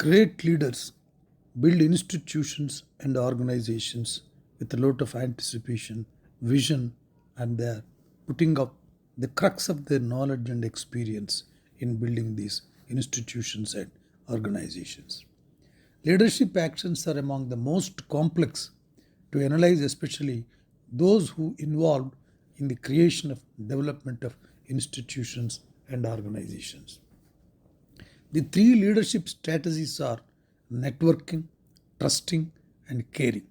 Great leaders build institutions and organizations with a lot of anticipation, vision, and they are putting up the crux of their knowledge and experience in building these institutions and organizations. Leadership actions are among the most complex to analyze, especially those who involved in the creation of development of institutions and organizations. The three leadership strategies are networking, trusting, and caring.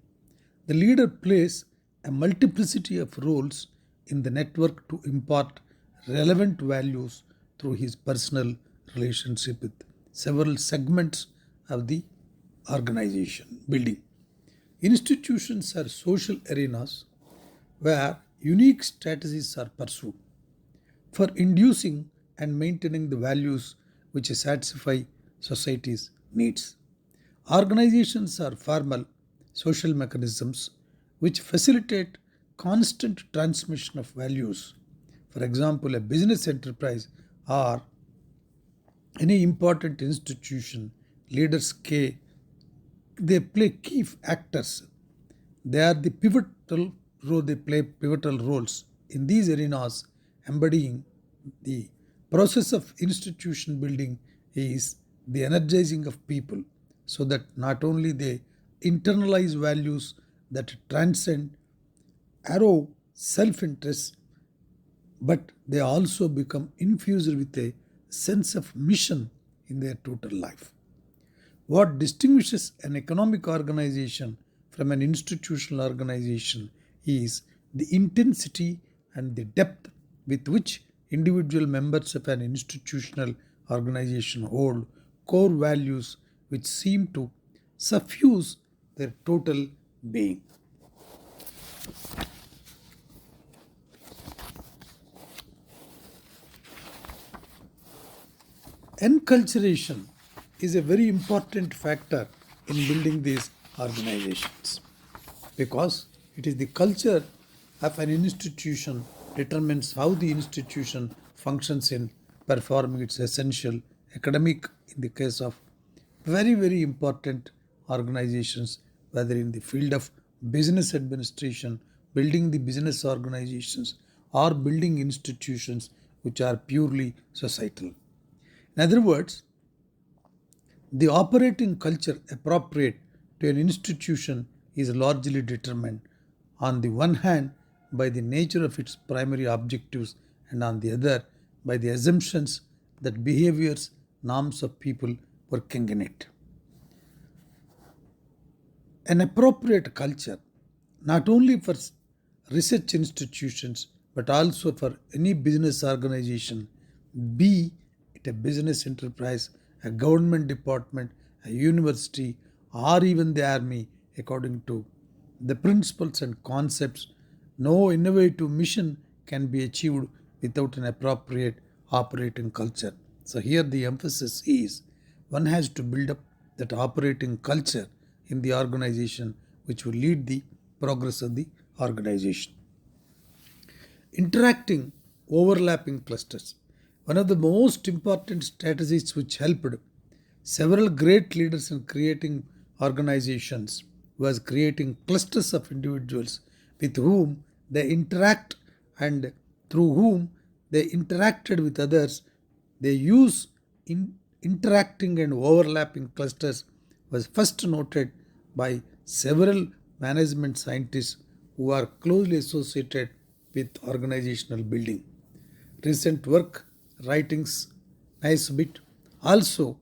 The leader plays a multiplicity of roles in the network to impart relevant values through his personal relationship with several segments of the organization building. Institutions are social arenas where unique strategies are pursued for inducing and maintaining the values which satisfy society's needs. Organizations are formal social mechanisms which facilitate constant transmission of values. For example, a business enterprise or any important institution, leaders they play key actors. They are the pivotal role, they play pivotal roles in these arenas, embodying the process of institution building is the energizing of people so that not only they internalize values that transcend arrow self-interest, but they also become infused with a sense of mission in their total life. What distinguishes an economic organization from an institutional organization is the intensity and the depth with which individual members of an institutional organization hold core values which seem to suffuse their total being. Enculturation is a very important factor in building these organizations because it is the culture of an institution determines how the institution functions in performing its essential academic in the case of very important organizations, whether in the field of business administration, building the business organizations, or building institutions which are purely societal. In other words, the operating culture appropriate to an institution is largely determined, on the one hand, by the nature of its primary objectives, and on the other, by the assumptions that behaviors, norms of people working in it. An appropriate culture, not only for research institutions, but also for any business organization, be it a business enterprise, a government department, a university, or even the army, according to the principles and concepts, no innovative mission can be achieved without an appropriate operating culture. So here the emphasis is one has to build up that operating culture in the organization which will lead the progress of the organization. Interacting overlapping clusters. One of the most important strategies which helped several great leaders in creating organizations was creating clusters of individuals with whom they interact and through whom they interacted with others. They use interacting and overlapping clusters was first noted by several management scientists who are closely associated with organizational building. Recent work, writings, nice bit, also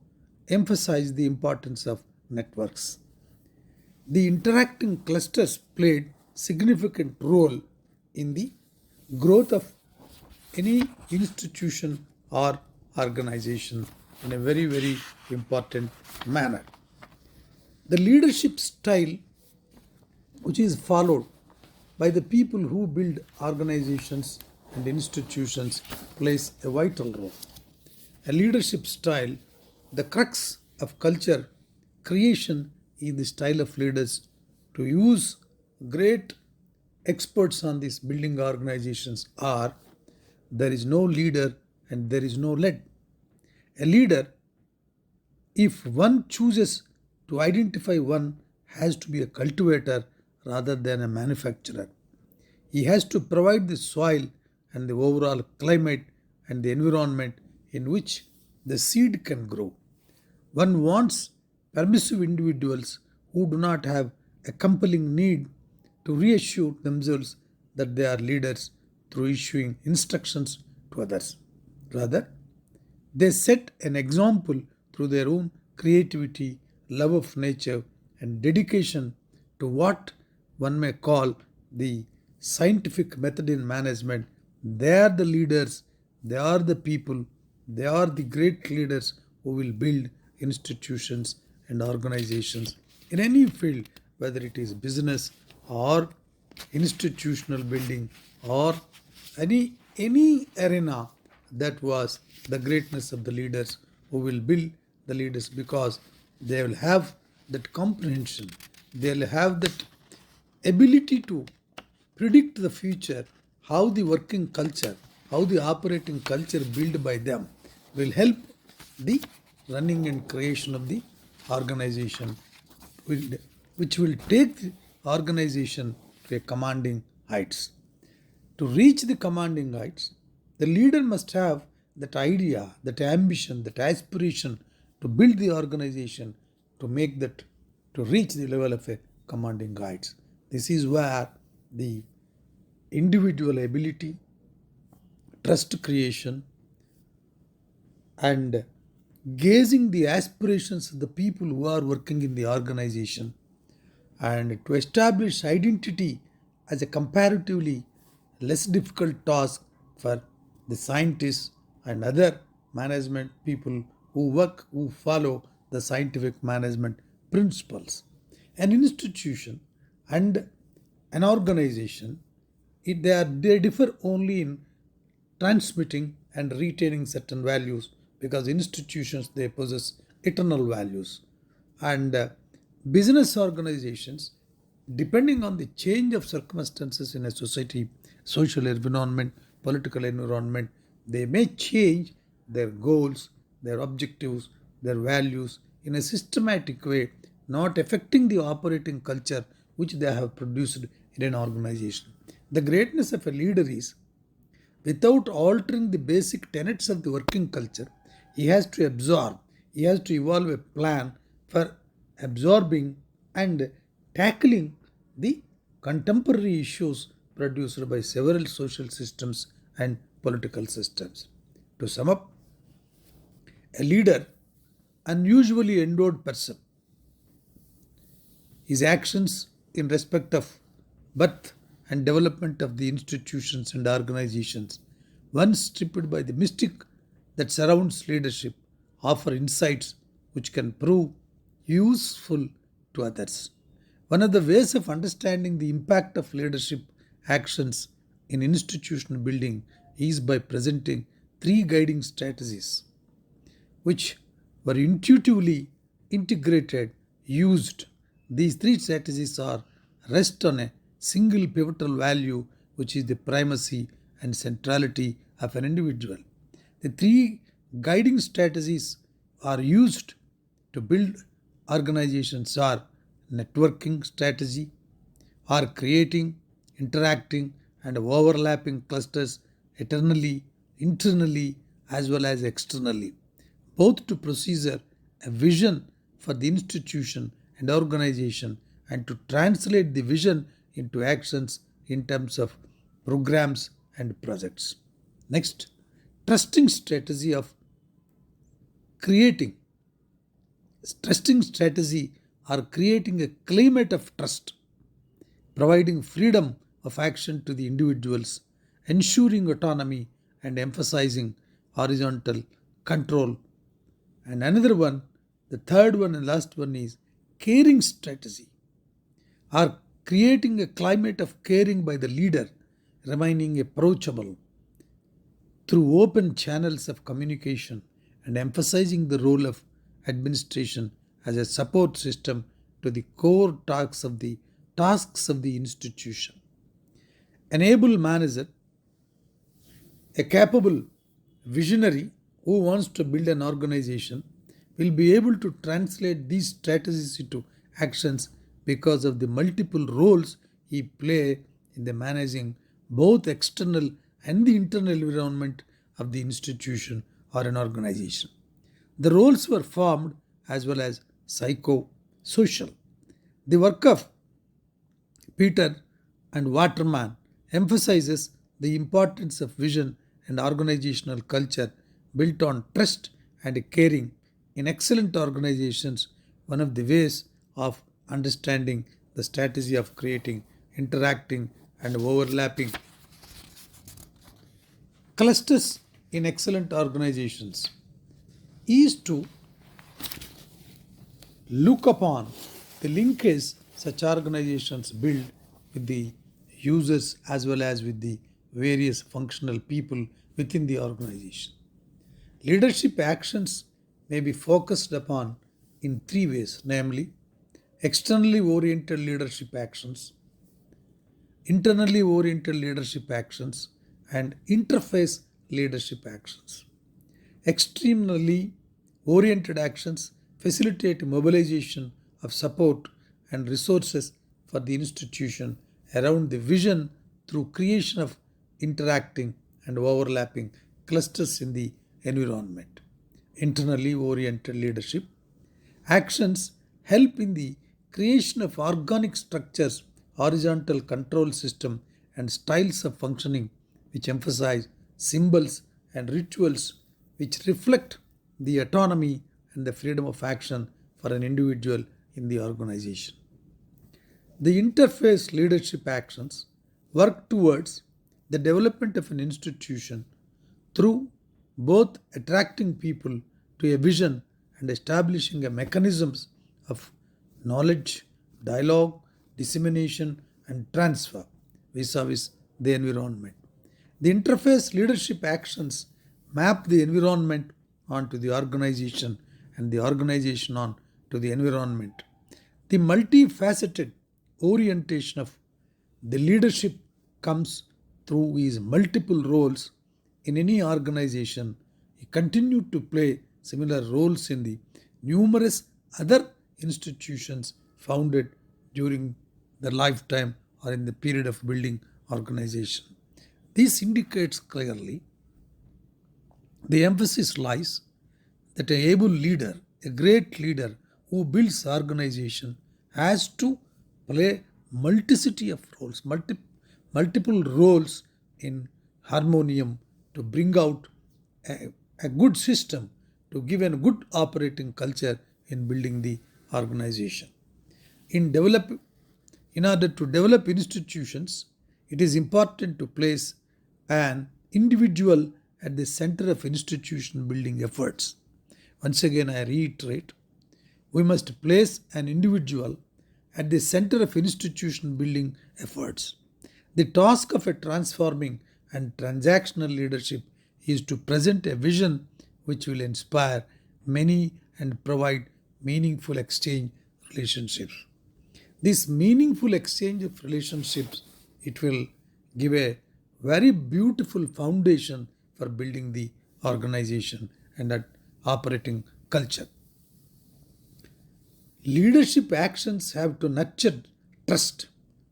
emphasize the importance of networks. The interacting clusters played significant role in the growth of any institution or organization in a very important manner. The leadership style which is followed by the people who build organizations and institutions plays a vital role. A leadership style, the crux of culture creation is the style of leaders. To use great experts on these building organizations are there is no leader and there is no led. A leader If one chooses to identify, one has to be a cultivator rather than a manufacturer. He has to provide the soil and the overall climate and the environment in which the seed can grow. One wants permissive individuals who do not have a compelling need to reassure themselves that they are leaders through issuing instructions to others. Rather, they set an example through their own creativity, love of nature, and dedication to what one may call the scientific method in management. They are the leaders, they are the people, they are the great leaders who will build institutions and organizations in any field, whether it is business or institutional building or any arena. That was the greatness of the leaders who will build the leaders, because they will have that comprehension, they'll have that ability to predict the future, how the working culture, how the operating culture built by them will help the running and creation of the organization, which will take the organization to a commanding heights. To reach the commanding heights, the leader must have that idea, that ambition, that aspiration to build the organization, to make that, to reach the level of a commanding heights. This is where the individual ability, trust creation, and gauging the aspirations of the people who are working in the organization, and to establish identity as a comparatively less difficult task for the scientists and other management people who follow the scientific management principles. An institution and an organization, they differ only in transmitting and retaining certain values, because institutions, they possess eternal values, and business organizations, depending on the change of circumstances in a society, social environment, political environment, they may change their goals, their objectives, their values in a systematic way, not affecting the operating culture which they have produced in an organization. The greatness of a leader is, without altering the basic tenets of the working culture, he has to absorb, he has to evolve a plan for absorbing and tackling the contemporary issues produced by several social systems and political systems. To sum up, a leader, unusually endowed person, his actions in respect of birth and development of the institutions and organizations, once stripped by the mystic that surrounds leadership, offer insights which can prove useful to others. One of the ways of understanding the impact of leadership actions in institutional building is by presenting three guiding strategies which were intuitively integrated, used. These three strategies are rest on a single pivotal value, which is the primacy and centrality of an individual. The three guiding strategies are used to build organizations are networking strategy, are creating, interacting, and overlapping clusters eternally, internally, as well as externally, both to procedure a vision for the institution and organization, and to translate the vision into actions in terms of programs and projects. Next, trusting strategy of creating trusting strategy are creating a climate of trust, providing freedom of action to the individuals, ensuring autonomy and emphasizing horizontal control. And another one, the third one and last one, is caring strategy, are creating a climate of caring by the leader, remaining approachable through open channels of communication and emphasizing the role of administration as a support system to the core tasks of the institution. An able manager, a capable visionary who wants to build an organization, will be able to translate these strategies into actions because of the multiple roles he play in the managing both external and the internal environment of the institution or an organization. The roles were formed as well as psycho-social. The work of Peter and Waterman emphasizes the importance of vision and organizational culture built on trust and caring. In excellent organizations, one of the ways of understanding the strategy of creating, interacting, and overlapping clusters in excellent organizations is to look upon the linkage such organizations build with the users as well as with the various functional people within the organization. Leadership actions may be focused upon in three ways, namely externally oriented leadership actions, internally oriented leadership actions, and interface leadership actions. Externally oriented actions facilitate mobilization of support and resources for the institution around the vision through creation of interacting and overlapping clusters in the environment. Internally oriented leadership actions help in the creation of organic structures, horizontal control system, and styles of functioning which emphasize symbols and rituals which reflect the autonomy and the freedom of action for an individual in the organization. The interface leadership actions work towards the development of an institution through both attracting people to a vision and establishing a mechanisms of knowledge, dialogue, dissemination, and transfer vis-a-vis the environment. The interface leadership actions map the environment onto the organization and the organization on to the environment. The multifaceted orientation of the leadership comes through his multiple roles in any organization. He continued to play similar roles in the numerous other institutions founded during the lifetime or in the period of building organization. This indicates clearly the emphasis lies that an able leader, a great leader who builds organization has to play multiplicity of roles, multiple roles in harmonium to bring out a good system, to give a good operating culture in building the organization. In order to develop institutions, it is important to place an individual at the center of institution building efforts. Once again, I reiterate, we must place an individual at the center of institution building efforts. The task of a transforming and transactional leadership is to present a vision which will inspire many and provide meaningful exchange relationships. This meaningful exchange of relationships, it will give a very beautiful foundation for building the organization and that operating culture. Leadership actions have to nurture trust.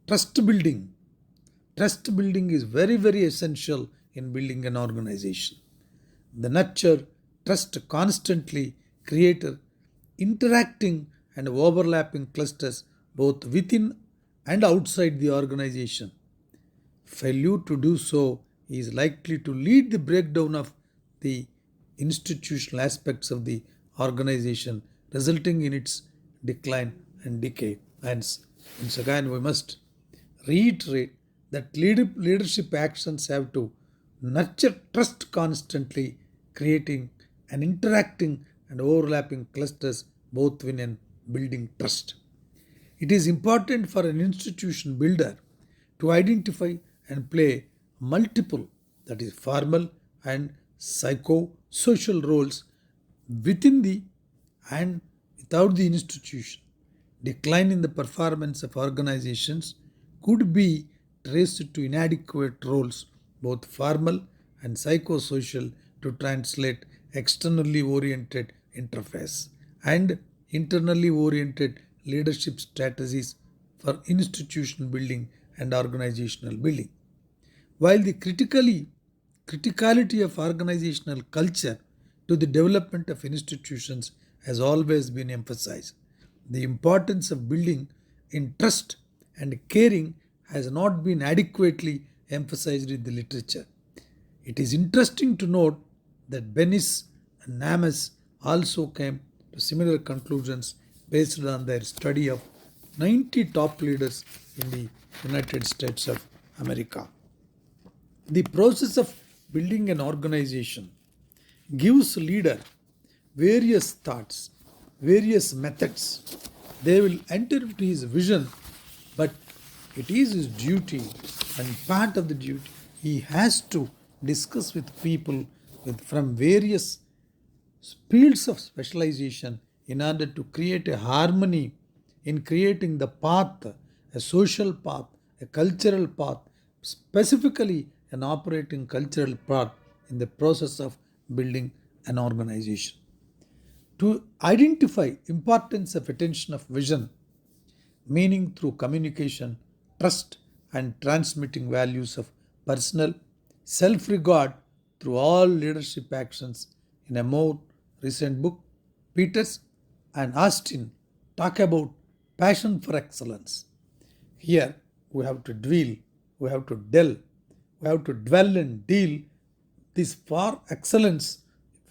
Trust building. Trust building is very, very essential in building an organization. The nurture trust constantly create interacting and overlapping clusters both within and outside the organization. Failure to do so is likely to lead the breakdown of the institutional aspects of the organization, resulting in its decline and decay. Hence, once again, we must reiterate that leadership actions have to nurture trust constantly, creating and interacting and overlapping clusters both within and building trust. It is important for an institution builder to identify and play multiple, that is formal and psycho-social roles within the and without the institution. Decline in the performance of organizations could be traced to inadequate roles, both formal and psychosocial, to translate externally oriented interface, and internally oriented leadership strategies for institution building and organizational building. While the criticality of organizational culture to the development of institutions has always been emphasized, the importance of building in trust and caring has not been adequately emphasized in the literature. It is interesting to note that Bennis and Namas also came to similar conclusions based on their study of 90 top leaders in the United States of America. The process of building an organization gives leader various thoughts, various methods. They will enter into his vision, but it is his duty and part of the duty. He has to discuss with people from various fields of specialization in order to create a harmony in creating the path, a social path, a cultural path, specifically an operating cultural path in the process of building an organization. To identify importance of attention of vision, meaning through communication, trust, and transmitting values of personal self-regard through all leadership actions. In a more recent book, Peters and Austin talk about passion for excellence. Here we have to dwell, we have to delve, we have to dwell and deal this for excellence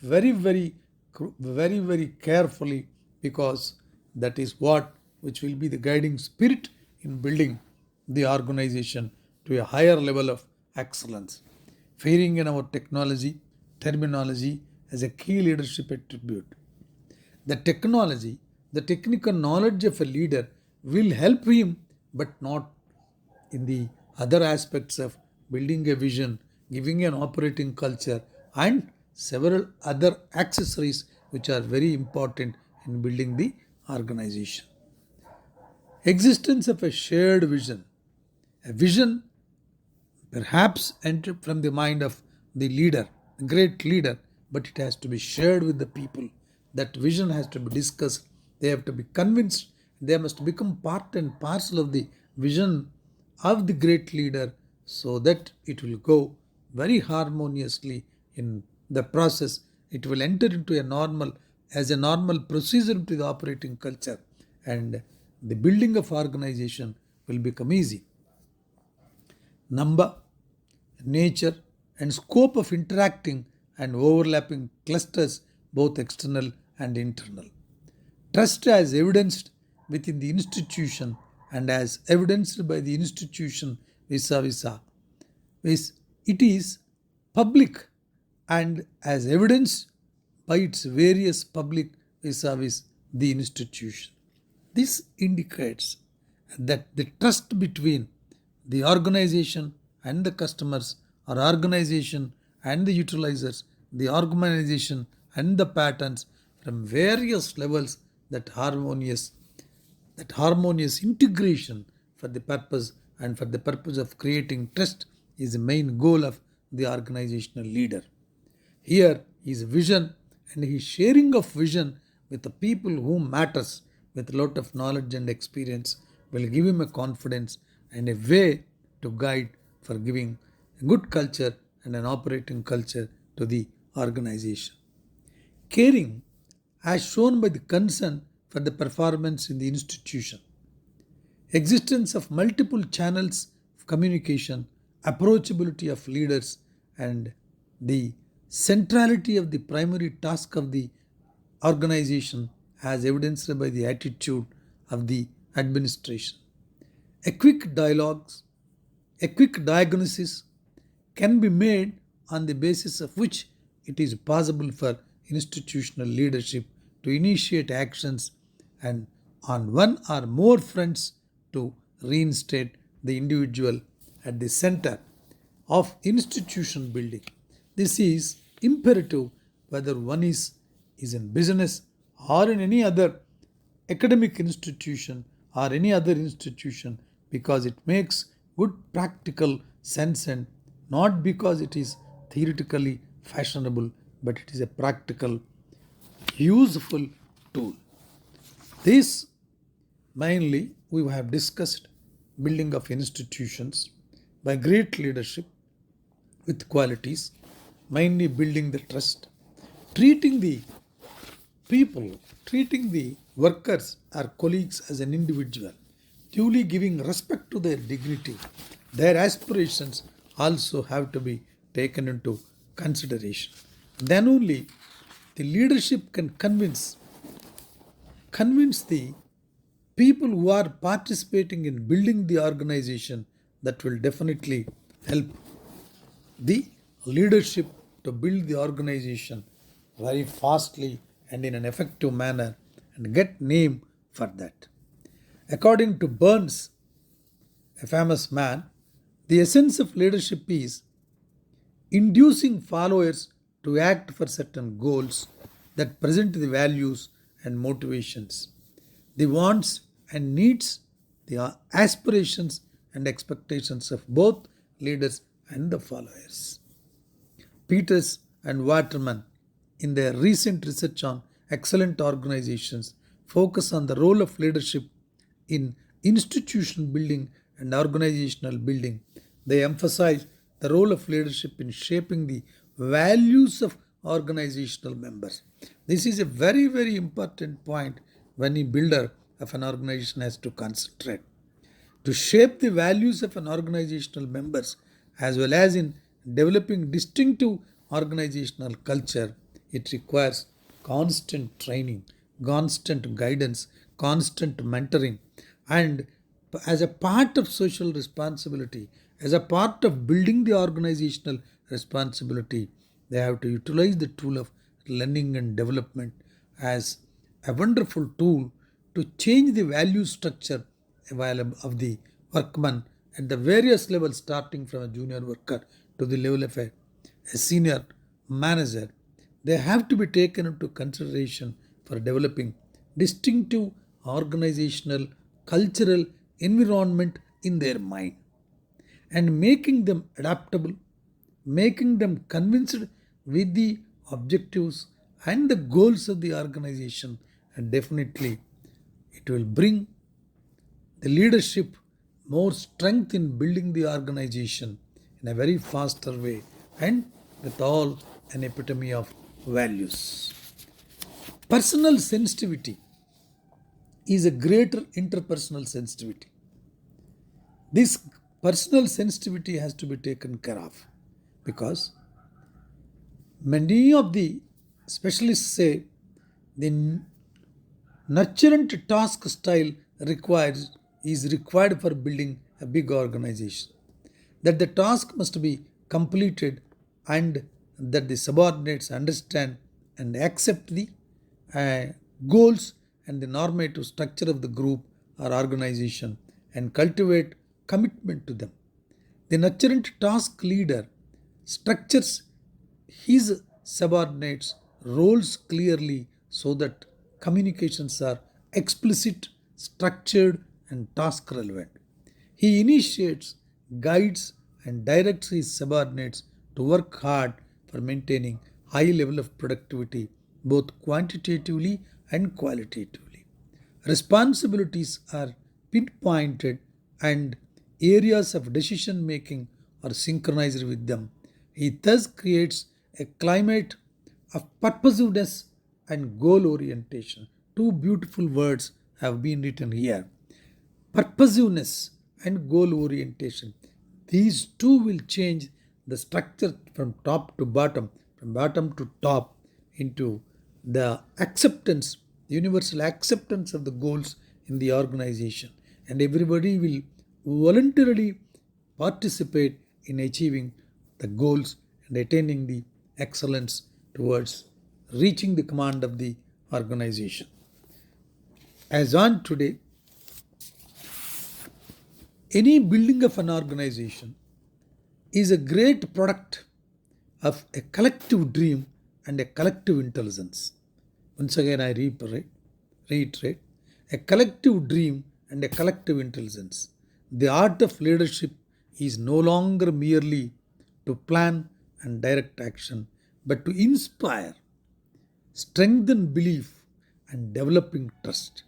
very carefully, because that is what which will be the guiding spirit in building the organization to a higher level of excellence. Fearing in our terminology as a key leadership attribute. The technology, the technical knowledge of a leader will help him, but not in the other aspects of building a vision, giving an operating culture, and several other accessories which are very important in building the organization. Existence of a shared vision. A vision perhaps enter from the mind of the leader, the great leader, but it has to be shared with the people. That vision has to be discussed. They have to be convinced. They must become part and parcel of the vision of the great leader, so that it will go very harmoniously in the process. It will enter into a normal procedure into the operating culture, and the building of organization will become easy. Number, nature, and scope of interacting and overlapping clusters, both external and internal. Trust as evidenced within the institution and as evidenced by the institution vis-a-vis. It is public and as evidenced by its various public vis-a-vis the institution. This indicates that the trust between the organization and the customers, or organization and the utilizers, the organization and the patterns from various levels, that harmonious integration for the purpose of creating trust is the main goal of the organizational leader. Here is vision, and his sharing of vision with the people who matters with a lot of knowledge and experience will give him a confidence and a way to guide for giving a good culture and an operating culture to the organization. Caring as shown by the concern for the performance in the institution. Existence of multiple channels of communication, approachability of leaders, and the centrality of the primary task of the organization as evidenced by the attitude of the administration. A quick diagnosis can be made on the basis of which it is possible for institutional leadership to initiate actions and on one or more fronts to reinstate the individual at the center of institution building. This is imperative whether one is in business or in any other academic institution or any other institution, because it makes good practical sense, and not because it is theoretically fashionable, but it is a practical useful tool. This mainly we have discussed building of institutions by great leadership with qualities, mainly building the trust, treating the people, treating the workers or colleagues as an individual, duly giving respect to their dignity. Their aspirations also have to be taken into consideration. Then only the leadership can convince the people who are participating in building the organization. That will definitely help the leadership to build the organization very fastly and in an effective manner and get name for that. According to Burns, a famous man, the essence of leadership is inducing followers to act for certain goals that present the values and motivations, the wants and needs, the aspirations and expectations of both leaders and the followers. Peters and Waterman, in their recent research on excellent organizations, focus on the role of leadership in institution building and organizational building. They emphasize the role of leadership in shaping the values of organizational members. This is a very, very important point when a builder of an organization has to concentrate. To shape the values of an organizational members as well as in developing distinctive organizational culture, it requires constant training, constant guidance, constant mentoring, and as a part of social responsibility, as a part of building the organizational responsibility, they have to utilize the tool of learning and development as a wonderful tool to change the value structure of the workman at the various levels, starting from a junior worker to the level of a senior manager. They have to be taken into consideration for developing distinctive organizational cultural environment in their mind and making them adaptable, making them convinced with the objectives and the goals of the organization, and definitely it will bring the leadership more strength in building the organization in a very faster way and with all an epitome of values. Personal sensitivity is a greater interpersonal sensitivity. This personal sensitivity has to be taken care of because many of the specialists say the nurturant task style is required for building a big organization. That the task must be completed and that the subordinates understand and accept the uh, goals and the normative structure of the group or organization and cultivate commitment to them. The nurturant task leader structures his subordinates' roles clearly so that communications are explicit, structured, and task relevant. He initiates, guides, and directs his subordinates to work hard for maintaining high level of productivity both quantitatively and qualitatively. Responsibilities are pinpointed and areas of decision making are synchronized with them. He thus creates a climate of purposiveness and goal orientation. Two beautiful words have been written here: purposiveness and goal orientation. These two will change the structure from top to bottom, from bottom to top, into the acceptance, universal acceptance of the goals in the organization. And everybody will voluntarily participate in achieving the goals and attaining the excellence towards reaching the command of the organization. As on today, any building of an organization is a great product of a collective dream and a collective intelligence. Once again, I reiterate a collective dream and a collective intelligence. The art of leadership is no longer merely to plan and direct action, but to inspire, strengthen belief, and developing trust.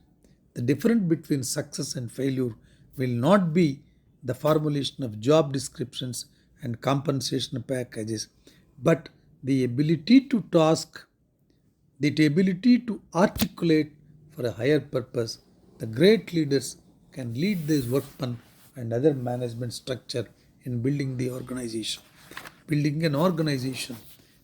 The difference between success and failure will not be the formulation of job descriptions and compensation packages, but the ability to task, the ability to articulate for a higher purpose. The great leaders can lead this workman and other management structure in building the organization. Building an organization,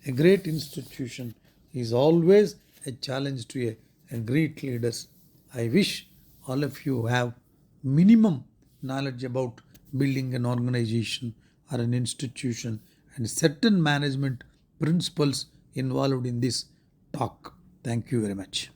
a great institution, is always a challenge to a great leaders. I wish all of you have minimum knowledge about building an organization or an institution and certain management principles involved in this talk. Thank you very much.